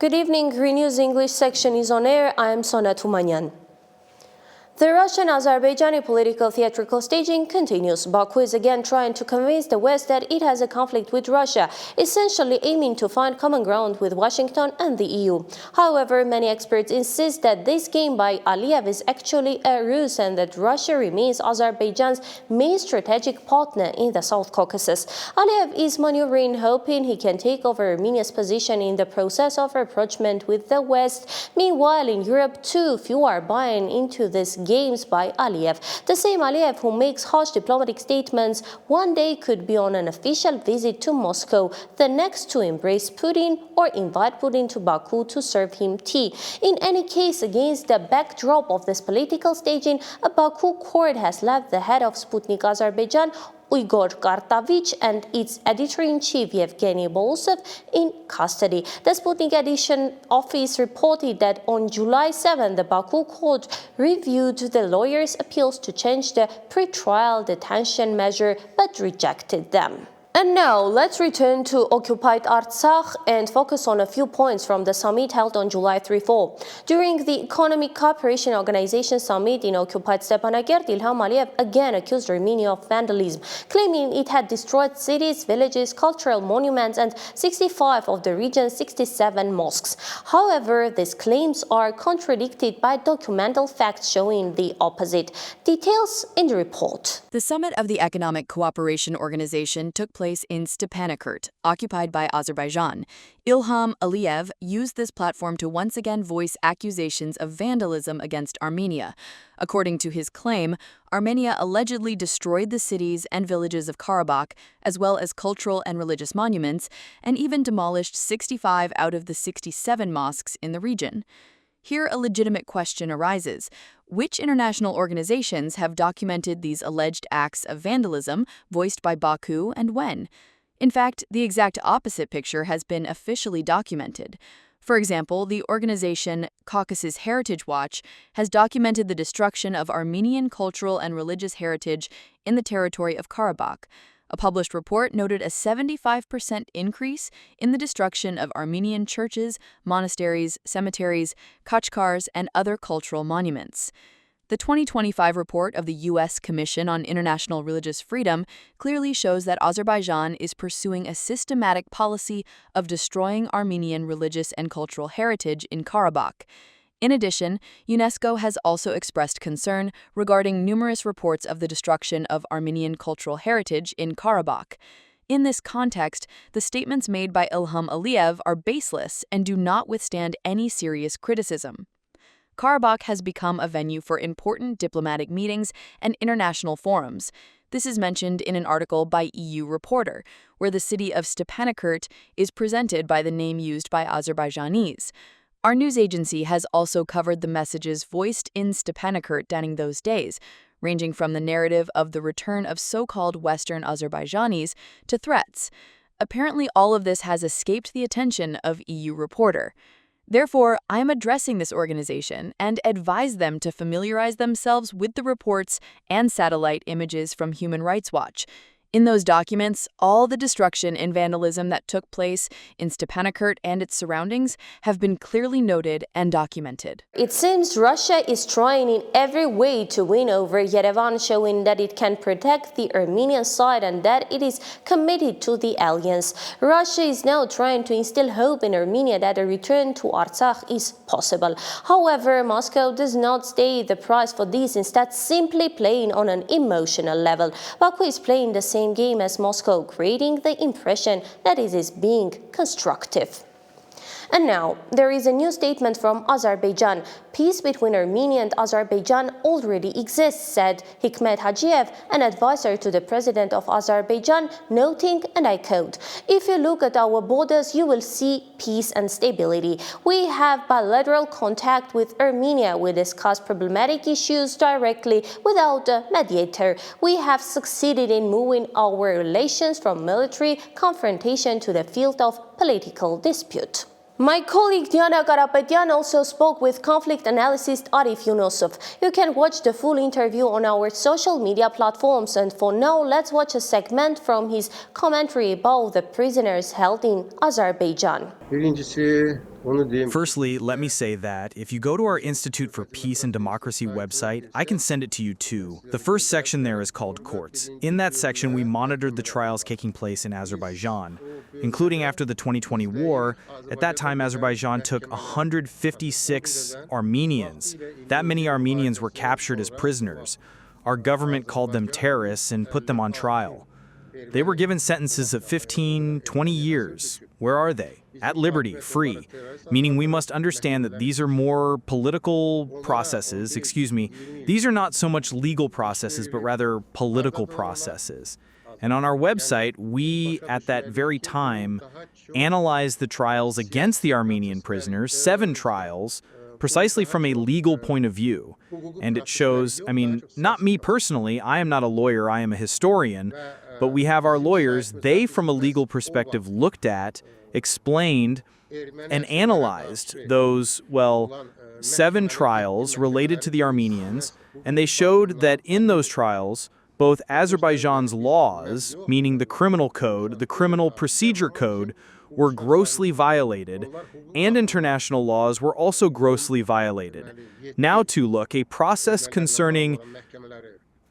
Good evening, RENEWS English section is on air. I am Sona Tumanyan. The Russian-Azerbaijani political theatrical staging continues. Baku is again trying to convince the West that it has a conflict with Russia, essentially aiming to find common ground with Washington and the EU. However, many experts insist that this game by Aliyev is actually a ruse and that Russia remains Azerbaijan's main strategic partner in the South Caucasus. Aliyev is maneuvering, hoping he can take over Armenia's position in the process of rapprochement with the West. Meanwhile, in Europe too, few are buying into this games by Aliyev. The same Aliyev who makes harsh diplomatic statements one day could be on an official visit to Moscow, the next to embrace Putin or invite Putin to Baku to serve him tea. In any case, against the backdrop of this political staging, a Baku court has left the head of Sputnik Azerbaijan, Igor Kartavich, and its editor-in-chief Yevgeny Bolsov in custody. The Sputnik edition office reported that on July 7, the Baku court reviewed the lawyers' appeals to change the pre-trial detention measure but rejected them. And now, let's return to occupied Artsakh and focus on a few points from the summit held on July 3-4. During the Economic Cooperation Organization summit in occupied Stepanakert, Ilham Aliyev again accused Armenia of vandalism, claiming it had destroyed cities, villages, cultural monuments, and 65 of the region's 67 mosques. However, these claims are contradicted by documental facts showing the opposite. Details in the report. The summit of the Economic Cooperation Organization took place in Stepanakert, occupied by Azerbaijan. Ilham Aliyev used this platform to once again voice accusations of vandalism against Armenia. According to his claim, Armenia allegedly destroyed the cities and villages of Karabakh, as well as cultural and religious monuments, and even demolished 65 out of the 67 mosques in the region. Here, a legitimate question arises. Which international organizations have documented these alleged acts of vandalism voiced by Baku and when? In fact, the exact opposite picture has been officially documented. For example, the organization Caucasus Heritage Watch has documented the destruction of Armenian cultural and religious heritage in the territory of Karabakh. A published report noted a 75% increase in the destruction of Armenian churches, monasteries, cemeteries, khachkars, and other cultural monuments. The 2025 report of the U.S. Commission on International Religious Freedom clearly shows that Azerbaijan is pursuing a systematic policy of destroying Armenian religious and cultural heritage in Karabakh. In addition, UNESCO has also expressed concern regarding numerous reports of the destruction of Armenian cultural heritage in Karabakh. In this context, the statements made by Ilham Aliyev are baseless and do not withstand any serious criticism. Karabakh has become a venue for important diplomatic meetings and international forums. This is mentioned in an article by EU Reporter, where the city of Stepanakert is presented by the name used by Azerbaijanis. Our news agency has also covered the messages voiced in Stepanakert during those days, ranging from the narrative of the return of so-called Western Azerbaijanis to threats. Apparently, all of this has escaped the attention of EU Reporter. Therefore, I am addressing this organization and advise them to familiarize themselves with the reports and satellite images from Human Rights Watch. In those documents, all the destruction and vandalism that took place in Stepanakert and its surroundings have been clearly noted and documented. It seems Russia is trying in every way to win over Yerevan, showing that it can protect the Armenian side and that it is committed to the alliance. Russia is now trying to instill hope in Armenia that a return to Artsakh is possible. However, Moscow does not state the price for this, instead simply playing on an emotional level. Baku is playing the same game as Moscow, creating the impression that it is being constructive. And now, there is a new statement from Azerbaijan. Peace between Armenia and Azerbaijan already exists, said Hikmet Hajiev, an advisor to the president of Azerbaijan, noting, and I quote, "If you look at our borders, you will see peace and stability. We have bilateral contact with Armenia. We discuss problematic issues directly without a mediator. We have succeeded in moving our relations from military confrontation to the field of political dispute." My colleague Diana Karapetyan also spoke with conflict analyst Arif Yunusov. You can watch the full interview on our social media platforms, and for now, let's watch a segment from his commentary about the prisoners held in Azerbaijan. Firstly, let me say that if you go to our Institute for Peace and Democracy website, I can send it to you too. The first section there is called Courts. In that section, we monitored the trials taking place in Azerbaijan, including after the 2020 war. At that time, Azerbaijan took 156 Armenians. That many Armenians were captured as prisoners. Our government called them terrorists and put them on trial. They were given sentences of 15, 20 years. Where are they? At liberty, free, meaning we must understand that these are more political processes, these are not so much legal processes, but rather political processes. And on our website, we, at that very time, analyzed the trials against the Armenian prisoners, 7 trials, precisely from a legal point of view. And it shows, not me personally, I am not a lawyer, I am a historian, but we have our lawyers, they from a legal perspective looked at, explained, and analyzed those, 7 trials related to the Armenians, and they showed that in those trials, both Azerbaijan's laws, meaning the criminal code, the criminal procedure code, were grossly violated, and international laws were also grossly violated. Now to look, a process concerning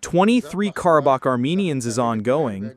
23 Karabakh Armenians is ongoing.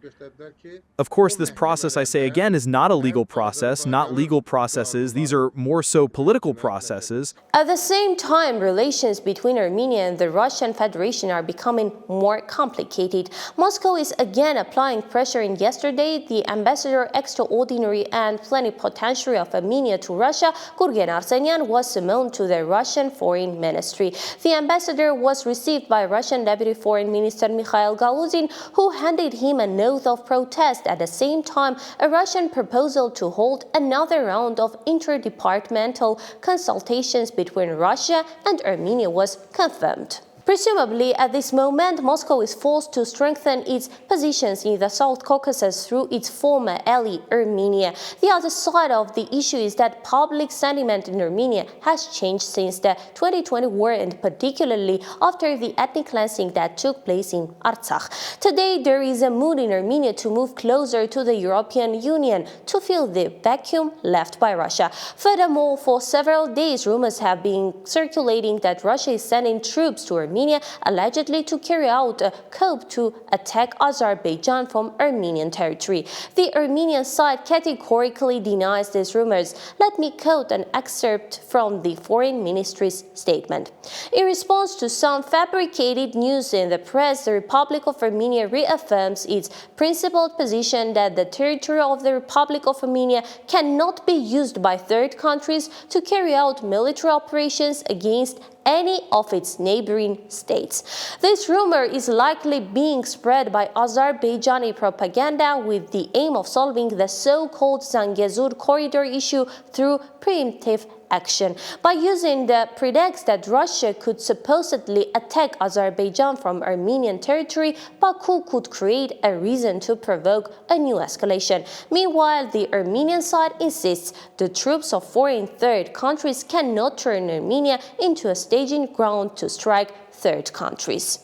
Of course, this process, I say again, is not a legal process, not legal processes. These are more so political processes. At the same time, relations between Armenia and the Russian Federation are becoming more complicated. Moscow is again applying pressure, and yesterday, the ambassador extraordinary and plenipotentiary of Armenia to Russia, Gurgen Arsenyan, was summoned to the Russian Foreign Ministry. The ambassador was received by Russian Deputy Foreign Minister Mikhail Galuzin, who handed him a note of protest. At the same time, a Russian proposal to hold another round of interdepartmental consultations between Russia and Armenia was confirmed. Presumably, at this moment, Moscow is forced to strengthen its positions in the South Caucasus through its former ally, Armenia. The other side of the issue is that public sentiment in Armenia has changed since the 2020 war, and particularly after the ethnic cleansing that took place in Artsakh. Today, there is a mood in Armenia to move closer to the European Union to fill the vacuum left by Russia. Furthermore, for several days, rumors have been circulating that Russia is sending troops to Armenia, allegedly to carry out a coup to attack Azerbaijan from Armenian territory. The Armenian side categorically denies these rumors. Let me quote an excerpt from the Foreign Ministry's statement. In response to some fabricated news in the press, the Republic of Armenia reaffirms its principled position that the territory of the Republic of Armenia cannot be used by third countries to carry out military operations against any of its neighboring states. This rumor is likely being spread by Azerbaijani propaganda with the aim of solving the so-called Zangezur corridor issue through preemptive action. By using the pretext that Russia could supposedly attack Azerbaijan from Armenian territory, Baku could create a reason to provoke a new escalation. Meanwhile, the Armenian side insists the troops of foreign third countries cannot turn Armenia into a staging ground to strike third countries.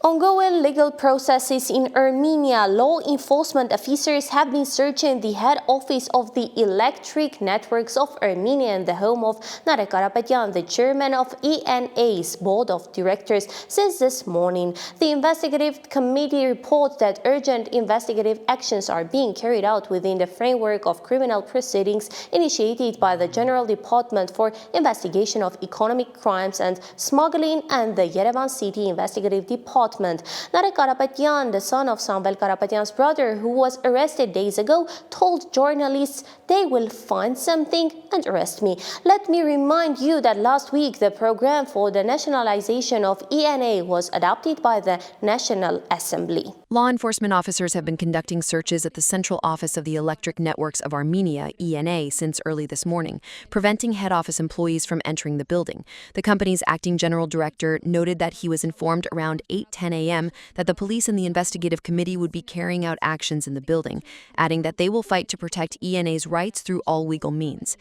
Ongoing legal processes in Armenia. Law enforcement officers have been searching the head office of the Electric Networks of Armenia and the home of Nare Karapetyan, the chairman of ENA's board of directors, since this morning. The investigative committee reports that urgent investigative actions are being carried out within the framework of criminal proceedings initiated by the General Department for Investigation of Economic Crimes and Smuggling and the Yerevan City Investigative Department. Nare Karapetyan, the son of Samvel Karapetyan's brother, who was arrested days ago, told journalists, "They will find something and arrest me." Let me remind you that last week the program for the nationalization of ENA was adopted by the National Assembly. Law enforcement officers have been conducting searches at the Central Office of the Electric Networks of Armenia, ENA, since early this morning, preventing head office employees from entering the building. The company's acting general director noted that he was informed around 8:10 10 a.m. that the police and the investigative committee would be carrying out actions in the building, adding that they will fight to protect ENA's rights through all legal means.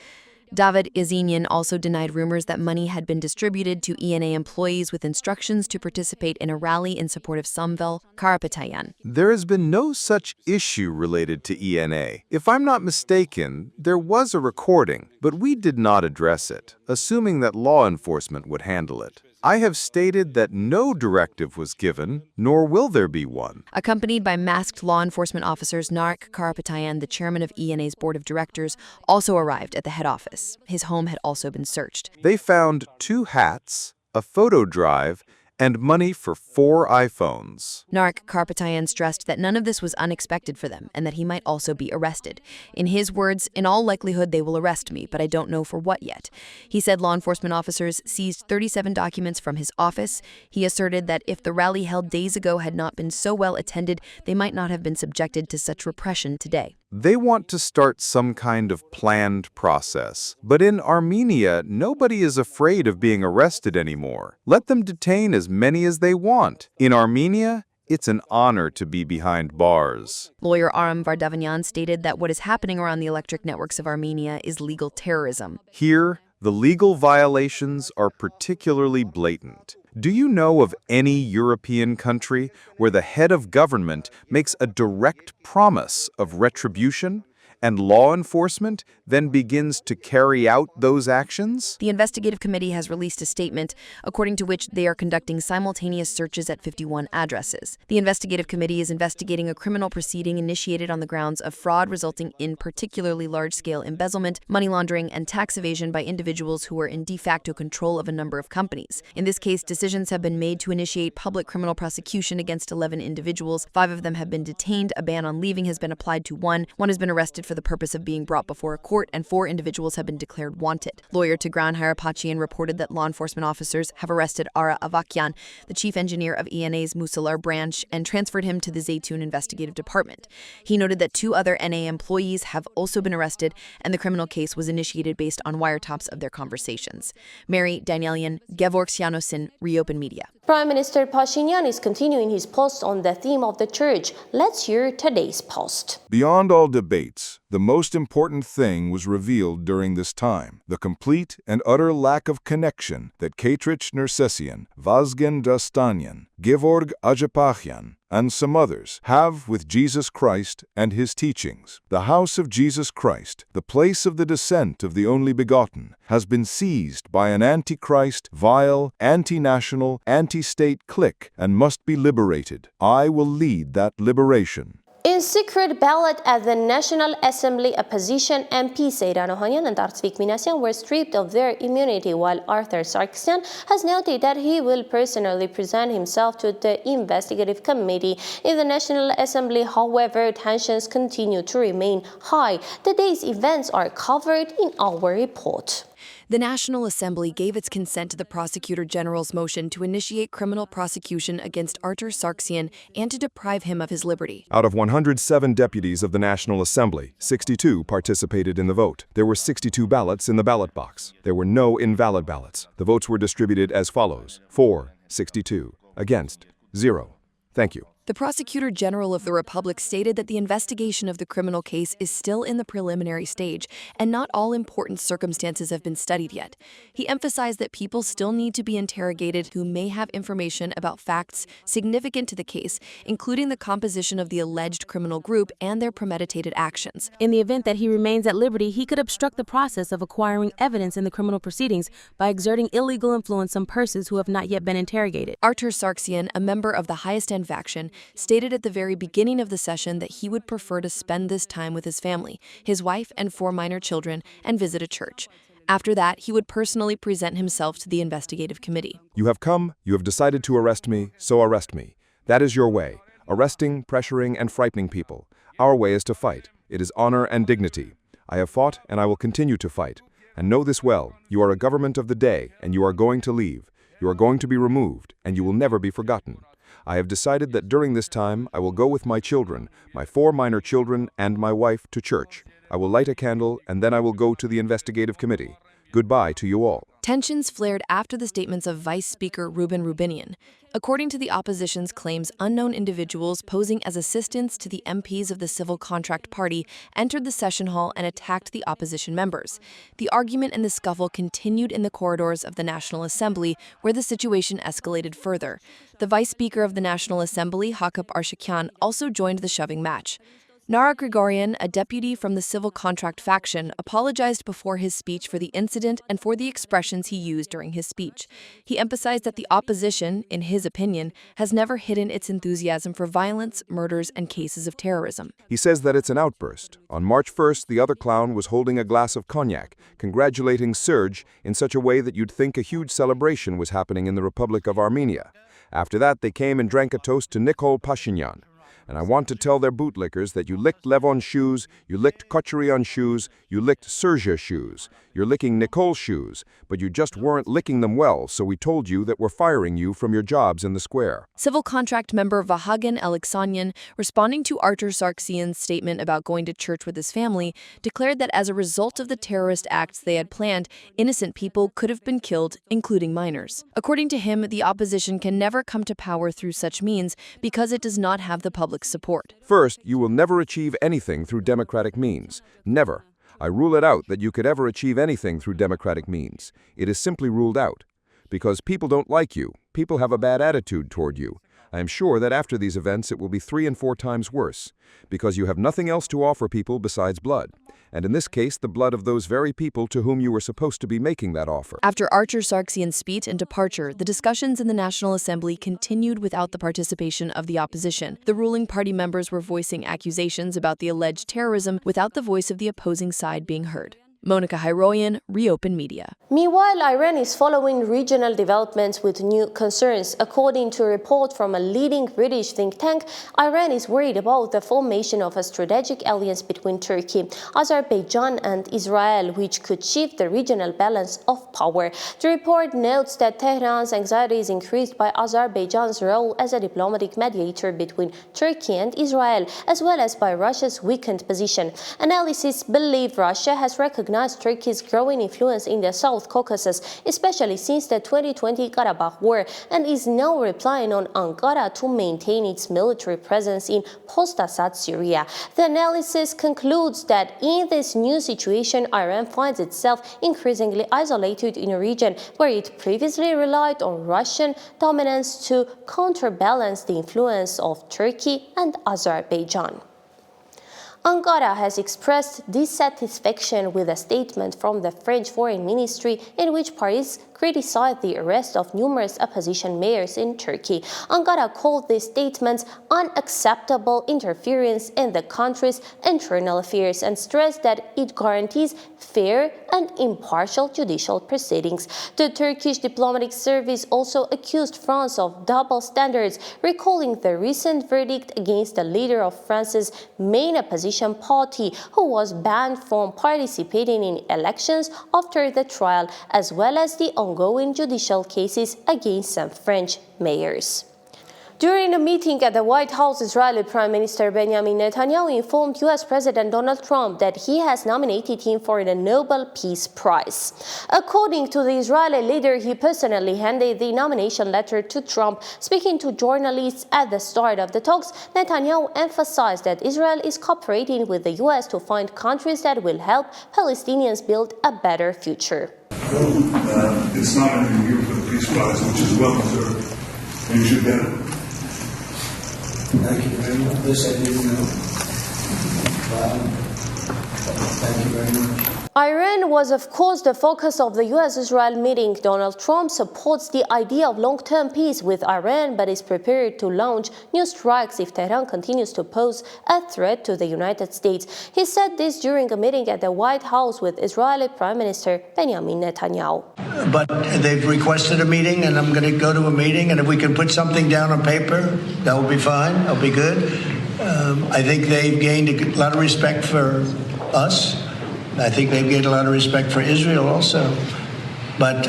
David Yazinian also denied rumors that money had been distributed to ENA employees with instructions to participate in a rally in support of Samvel Karapetyan. There has been no such issue related to ENA. If I'm not mistaken, there was a recording, but we did not address it, assuming that law enforcement would handle it. I have stated that no directive was given, nor will there be one. Accompanied by masked law enforcement officers, Narek Karapetyan, the chairman of ENA's board of directors, also arrived at the head office. His home had also been searched. They found 2 hats, a photo drive, and money for 4 iPhones. Narek Karapetyan stressed that none of this was unexpected for them and that he might also be arrested. In his words, "In all likelihood, they will arrest me, but I don't know for what yet." He said law enforcement officers seized 37 documents from his office. He asserted that if the rally held days ago had not been so well attended, they might not have been subjected to such repression today. They want to start some kind of planned process. But in Armenia, nobody is afraid of being arrested anymore. Let them detain as many as they want. In Armenia, it's an honor to be behind bars. Lawyer Aram Vardavanyan stated that what is happening around the electric networks of Armenia is legal terrorism. Here, the legal violations are particularly blatant. Do you know of any European country where the head of government makes a direct promise of retribution and law enforcement then begins to carry out those actions? The investigative committee has released a statement according to which they are conducting simultaneous searches at 51 addresses. The investigative committee is investigating a criminal proceeding initiated on the grounds of fraud resulting in particularly large-scale embezzlement, money laundering, and tax evasion by individuals who are in de facto control of a number of companies. In this case, decisions have been made to initiate public criminal prosecution against 11 individuals. 5 of them have been detained. A ban on leaving has been applied to 1. 1 has been arrested for the purpose of being brought before a court, and 4 individuals have been declared wanted. Lawyer Tigran Harapachian reported that law enforcement officers have arrested Ara Avakyan, the chief engineer of ENA's Musalar branch, and transferred him to the Zeytun Investigative Department. He noted that 2 other NA employees have also been arrested, and the criminal case was initiated based on wiretaps of their conversations. Mary Danielian, Gevorg Sianosin, Reopen Media. Prime Minister Pashinyan is continuing his post on the theme of the church. Let's hear today's post. Beyond all debates, the most important thing was revealed during this time: the complete and utter lack of connection that Katrich Nersessian, Vazgen Dastanyan, Gevorg Ajapachyan, and some others have with Jesus Christ and his teachings. The house of Jesus Christ, the place of the descent of the only begotten, has been seized by an antichrist, vile, anti-national, anti-state clique and must be liberated. I will lead that liberation. In secret ballot at the National Assembly, opposition MP Seyran Ohanyan and Artsvik Minasyan were stripped of their immunity, while Arthur Sargsyan has noted that he will personally present himself to the investigative committee. In the National Assembly, however, tensions continue to remain high. The day's events are covered in our report. The National Assembly gave its consent to the Prosecutor General's motion to initiate criminal prosecution against Artur Sargsyan and to deprive him of his liberty. Out of 107 deputies of the National Assembly, 62 participated in the vote. There were 62 ballots in the ballot box. There were no invalid ballots. The votes were distributed as follows: for, 62, against, 0. Thank you. The Prosecutor General of the Republic stated that the investigation of the criminal case is still in the preliminary stage, and not all important circumstances have been studied yet. He emphasized that people still need to be interrogated who may have information about facts significant to the case, including the composition of the alleged criminal group and their premeditated actions. In the event that he remains at liberty, he could obstruct the process of acquiring evidence in the criminal proceedings by exerting illegal influence on persons who have not yet been interrogated. Artur Sargsyan, a member of the Hayastanic faction, stated at the very beginning of the session that he would prefer to spend this time with his family, his wife and 4 minor children, and visit a church. After that, he would personally present himself to the investigative committee. You have come, you have decided to arrest me, so arrest me. That is your way: arresting, pressuring, and frightening people. Our way is to fight. It is honor and dignity. I have fought, and I will continue to fight. And know this well: you are a government of the day, and you are going to leave. You are going to be removed, and you will never be forgotten. I have decided that during this time I will go with my children, my 4 minor children, and my wife to church. I will light a candle, and then I will go to the investigative committee. Goodbye to you all. Tensions flared after the statements of Vice Speaker Ruben Rubinian. According to the opposition's claims, unknown individuals posing as assistants to the MPs of the Civil Contract Party entered the session hall and attacked the opposition members. The argument and the scuffle continued in the corridors of the National Assembly, where the situation escalated further. The Vice Speaker of the National Assembly, Hakup Arshakian, also joined the shoving match. Nara Grigorian, a deputy from the civil contract faction, apologized before his speech for the incident and for the expressions he used during his speech. He emphasized that the opposition, in his opinion, has never hidden its enthusiasm for violence, murders, and cases of terrorism. He says that it's an outburst. On March 1st, the other clown was holding a glass of cognac, congratulating Serge in such a way that you'd think a huge celebration was happening in the Republic of Armenia. After that, they came and drank a toast to Nikol Pashinyan. And I want to tell their bootlickers that you licked Levon's shoes, you licked Kocheryan's shoes, you licked Serge's shoes. You're licking Nicole's shoes, but you just weren't licking them well, so we told you that we're firing you from your jobs in the square. Civil contract member Vahagan Alexanyan, responding to Artur Sargsyan's statement about going to church with his family, declared that as a result of the terrorist acts they had planned, innocent people could have been killed, including minors. According to him, the opposition can never come to power through such means because it does not have the public support. First, you will never achieve anything through democratic means. Never. I rule it out that you could ever achieve anything through democratic means. It is simply ruled out. Because people don't like you. People have a bad attitude toward you. I am sure that after these events it will be 3 and 4 times worse. Because you have nothing else to offer people besides blood. And in this case, the blood of those very people to whom you were supposed to be making that offer. After Artur Sargsyan's speech and departure, the discussions in the National Assembly continued without the participation of the opposition. The ruling party members were voicing accusations about the alleged terrorism without the voice of the opposing side being heard. Monica Hyroyan, Reopen Media. Meanwhile, Iran is following regional developments with new concerns. According to a report from a leading British think tank, Iran is worried about the formation of a strategic alliance between Turkey, Azerbaijan, and Israel, which could shift the regional balance of power. The report notes that Tehran's anxiety is increased by Azerbaijan's role as a diplomatic mediator between Turkey and Israel, as well as by Russia's weakened position. Analysts believe Russia has recognized Turkey's growing influence in the South Caucasus, especially since the 2020 Karabakh War, and is now relying on Ankara to maintain its military presence in post-Assad Syria. The analysis concludes that in this new situation, Iran finds itself increasingly isolated in a region where it previously relied on Russian dominance to counterbalance the influence of Turkey and Azerbaijan. Ankara has expressed dissatisfaction with a statement from the French Foreign Ministry in which Paris criticized the arrest of numerous opposition mayors in Turkey. Ankara called these statements unacceptable interference in the country's internal affairs and stressed that it guarantees fair and impartial judicial proceedings. The Turkish diplomatic service also accused France of double standards, recalling the recent verdict against the leader of France's main opposition party, who was banned from participating in elections after the trial, as well as the ongoing judicial cases against some French mayors. During a meeting at the White House, Israeli Prime Minister Benjamin Netanyahu informed U.S. President Donald Trump that he has nominated him for the Nobel Peace Prize. According to the Israeli leader, he personally handed the nomination letter to Trump. Speaking to journalists at the start of the talks, Netanyahu emphasized that Israel is cooperating with the U.S. to find countries that will help Palestinians build a better future. It's nominating you for the Peace Prize, which is well deserved, and you should get it. Thank you very much. This I didn't know. Thank you very much. Iran was, of course, the focus of the U.S.-Israel meeting. Donald Trump supports the idea of long-term peace with Iran, but is prepared to launch new strikes if Tehran continues to pose a threat to the United States. He said this during a meeting at the White House with Israeli Prime Minister Benjamin Netanyahu. But they've requested a meeting, and I'm going to go to a meeting, and if we can put something down on paper, that will be fine. That'll be good. I think they've gained a lot of respect for us. I think they've gained a lot of respect for Israel also. But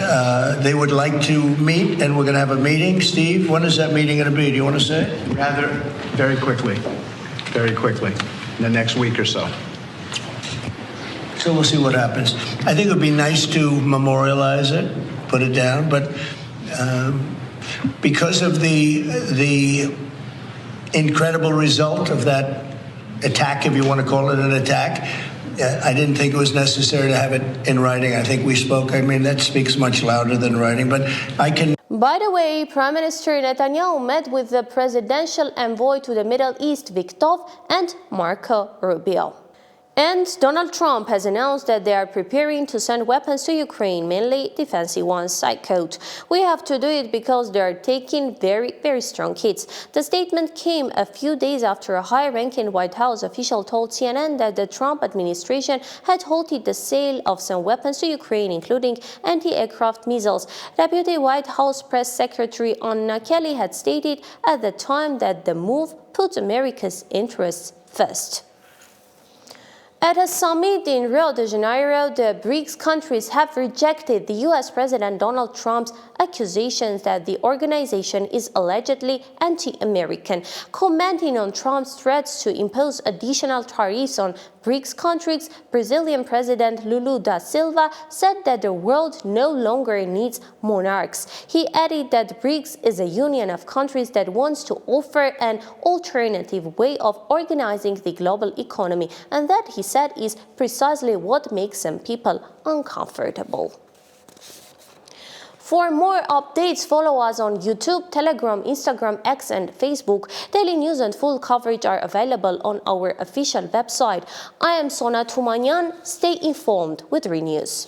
they would like to meet, and we're going to have a meeting. Steve, when is that meeting going to be? Do you want to say? Rather, very quickly, in the next week or so. So we'll see what happens. I think it would be nice to memorialize it, put it down, but because of the incredible result of that attack, if you want to call it an attack, I didn't think it was necessary to have it in writing. I think we spoke. I mean, that speaks much louder than writing, but I can... By the way, Prime Minister Netanyahu met with the presidential envoy to the Middle East, Victor, and Marco Rubio. And Donald Trump has announced that they are preparing to send weapons to Ukraine, mainly defensive ones, I quote. "We have to do it because they are taking very, very strong hits." The statement came a few days after a high-ranking White House official told CNN that the Trump administration had halted the sale of some weapons to Ukraine, including anti-aircraft missiles. Deputy White House Press Secretary Anna Kelly had stated at the time that the move puts America's interests first. At a summit in Rio de Janeiro, the BRICS countries have rejected the U.S. President Donald Trump's accusations that the organization is allegedly anti-American. Commenting on Trump's threats to impose additional tariffs on BRICS countries, Brazilian President Lula da Silva said that the world no longer needs monarchs. He added that BRICS is a union of countries that wants to offer an alternative way of organizing the global economy, and that, he said, is precisely what makes some people uncomfortable. For more updates, follow us on YouTube, Telegram, Instagram, X, and Facebook. Daily news and full coverage are available on our official website. I am Sona Tumanyan. Stay informed with RENEWS.